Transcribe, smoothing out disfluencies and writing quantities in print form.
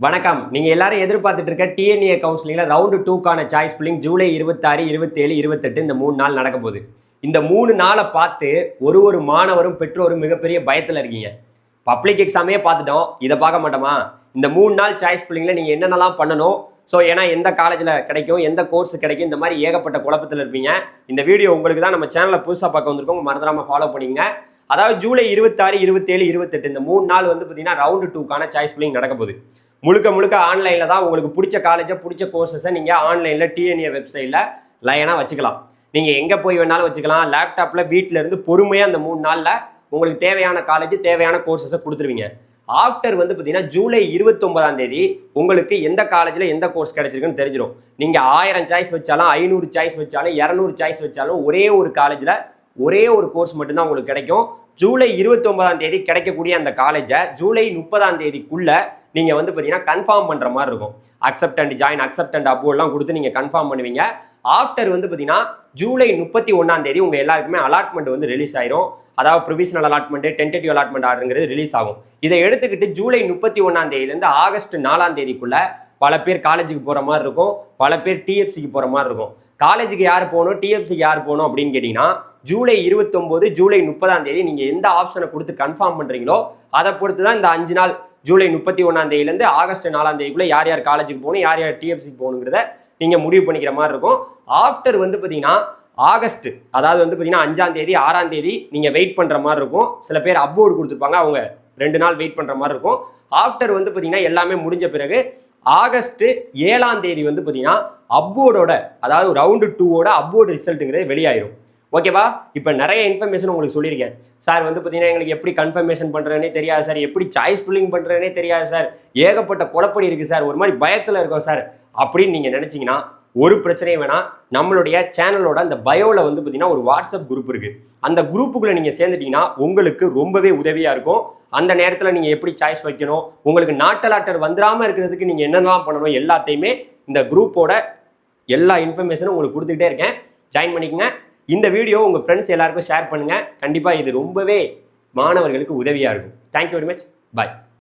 வணக்கம். நீங்க எல்லாரும் எதிர்பார்த்துட்டு இருக்க டிஎன்ஏ கவுன்சிலிங்ல ரவுண்ட் 2க்கான சாய்ஸ் புல்லிங் ஜூலை 26, 27, 28 இந்த 3 நாள் நடக்க போகுது. இந்த 3 நாளை பார்த்து ஒரு மாணவரும் பெற்றோரும் மிகப்பெரிய பயத்துல இருக்கீங்க. பப்ளிக் எக்ஸாமே பார்த்துட்டோம், இதை பார்க்க மாட்டோமா? இந்த 3 நாள் சாய்ஸ் புல்லிங்ல நீங்க என்னென்னலாம் பண்ணணும், ஏன்னா எந்த காலேஜில் கிடைக்கும், எந்த கோர்ஸ் கிடைக்கும், இந்த மாதிரி ஏகப்பட்ட குழப்பத்தில் இருப்பீங்க. இந்த வீடியோ உங்களுக்கு தான். நம்ம சேனலை புதுசாக பார்க்க வந்திருக்கோம், மறந்துடாம ஃபாலோ பண்ணிங்க. அதாவது ஜூலை 26, 27, 28 இந்த 3 நாள் பார்த்தீங்கன்னா ரவுண்ட் 2க்கான சாய்ஸ் புல்லிங் நடக்க போகுது. முழுக்க ஆன்லைனில் தான். உங்களுக்கு பிடிச்ச காலேஜை பிடிச்ச கோர்சஸை நீங்கள் ஆன்லைனில் டிஎன்ஏ வெப்சைட்டில் லைனாக வச்சுக்கலாம். நீங்கள் எங்கே போய் வேணாலும் வச்சுக்கலாம். லேப்டாப்பில் வீட்டில் இருந்து பொறுமையாக அந்த 3 நாளில் உங்களுக்கு தேவையான காலேஜ் தேவையான கோர்சஸை கொடுத்துருவீங்க. ஆஃப்டர் பார்த்தீங்கன்னா ஜூலை 29ஆம் தேதி உங்களுக்கு எந்த காலேஜில் எந்த கோர்ஸ் கிடைச்சிருக்குன்னு தெரிஞ்சிடும். நீங்கள் 1000 சாய்ஸ் வச்சாலும் 500 சாய்ஸ் வச்சாலும் 200 சாய்ஸ் வச்சாலும் ஒரே ஒரு காலேஜில் ஒரே ஒரு கோர்ஸ் மட்டும்தான் உங்களுக்கு கிடைக்கும். ஜூலை 29ஆம் தேதி கிடைக்கக்கூடிய அந்த காலேஜை ஜூலை 30ஆம் தேதிக்குள்ள நீங்கள் பார்த்தீங்கன்னா கன்ஃபார்ம் பண்ணுற மாதிரி இருக்கும். Accept and join, accept and அப்ரூவல்லாம் கொடுத்து நீங்கள் கன்ஃபார்ம் பண்ணுவீங்க. ஆஃப்டர் பார்த்தீங்கன்னா ஜூலை 31ஆம் தேதி உங்கள் எல்லாருக்குமே அலாட்மெண்ட் ரிலீஸ் ஆயிரும். அதாவது ப்ரொவிஷனல் அலாட்மெண்ட், டென்டேட்டிவ் அலாட்மெண்ட் ஆர்டருங்கிறது ரிலீஸ் ஆகும். இதை எடுத்துக்கிட்டு ஜூலை 31ஆம் தேதியிலேருந்து ஆகஸ்ட் 4ஆம் தேதிக்குள்ள பல பேர் காலேஜுக்கு போகிற மாதிரி இருக்கும், பல பேர் டிஎஃப்சிக்கு போகிற மாதிரி இருக்கும். காலேஜுக்கு யார் போகணும், டிஎஃப்சிக்கு யார் போகணும் அப்படின்னு கேட்டிங்கன்னா ஜூலை 29, ஜூலை 30ஆம் தேதி நீங்கள் எந்த ஆப்ஷனை கொடுத்து கன்ஃபார்ம் பண்ணுறீங்களோ அதை பொறுத்து தான் இந்த 5 நாள் ஜூலை 31ஆம் தேதியிலேருந்து ஆகஸ்ட் 4ஆம் தேதிக்குள்ளே யார் யார் காலேஜுக்கு போகணும், யார் யார் டிஎஃப்சிக்கு போகணுங்கிறத நீங்கள் முடிவு பண்ணிக்கிற மாதிரி இருக்கும். ஆஃப்டர் பார்த்தீங்கன்னா ஆகஸ்ட், அதாவது பார்த்தீங்கன்னா 5ஆம் தேதி 6ஆம் தேதி நீங்கள் வெயிட் பண்ணுற மாதிரி இருக்கும். சில பேர் அப்வோர்டு கொடுத்துருப்பாங்க, அவங்க 2 நாள் வெயிட் பண்ணுற மாதிரி இருக்கும். ஆஃப்டர் பார்த்தீங்கன்னா எல்லாமே முடிஞ்ச பிறகு ஆகஸ்ட் 7ஆம் தேதி பார்த்தீங்கன்னா அப்வோர்டோட, அதாவது ரவுண்டு 2ஓட அப்வோர்டு ரிசல்ட்டுங்கிறது வெளியாயிரும். ஓகேவா? இப்போ நிறைய இன்ஃபர்மேஷன் உங்களுக்கு சொல்லியிருக்கேன். சார் பார்த்தீங்கன்னா எங்களுக்கு எப்படி கன்ஃபர்மேஷன் பண்ணுறேனே தெரியாது சார், எப்படி சாய்ஸ் புல்லிங் பண்ணுறேனே தெரியாது சார், ஏகப்பட்ட குழப்படி இருக்குது சார், ஒரு மாதிரி பயத்தில் இருக்கோம் சார் அப்படின்னு நீங்கள் நினச்சிங்கன்னா ஒரு பிரச்சனையும் வேணாம். நம்மளுடைய சேனலோட அந்த பயோவில் பார்த்தீங்கன்னா ஒரு வாட்ஸ்அப் குரூப் இருக்குது. அந்த குரூப்புக்குள்ளே நீங்கள் சேர்ந்துட்டீங்கன்னா உங்களுக்கு ரொம்பவே உதவியாக இருக்கும். அந்த நேரத்தில் நீங்கள் எப்படி சாய்ஸ் வைக்கணும், உங்களுக்கு நாட்டலாட்டர் வந்துடாமல் இருக்கிறதுக்கு நீங்கள் என்னென்னலாம் பண்ணணும் எல்லாத்தையுமே இந்த குரூப்போட எல்லா இன்ஃபர்மேஷனும் உங்களுக்கு கொடுத்துக்கிட்டே இருக்கேன். ஜாயின் பண்ணிக்கங்க. இந்த வீடியோ உங்கள் ஃப்ரெண்ட்ஸ் எல்லாருக்கும் ஷேர் பண்ணுங்கள். கண்டிப்பாக இது ரொம்பவே மாணவர்களுக்கு உதவியாக இருக்கும். Thank you very much. பாய்.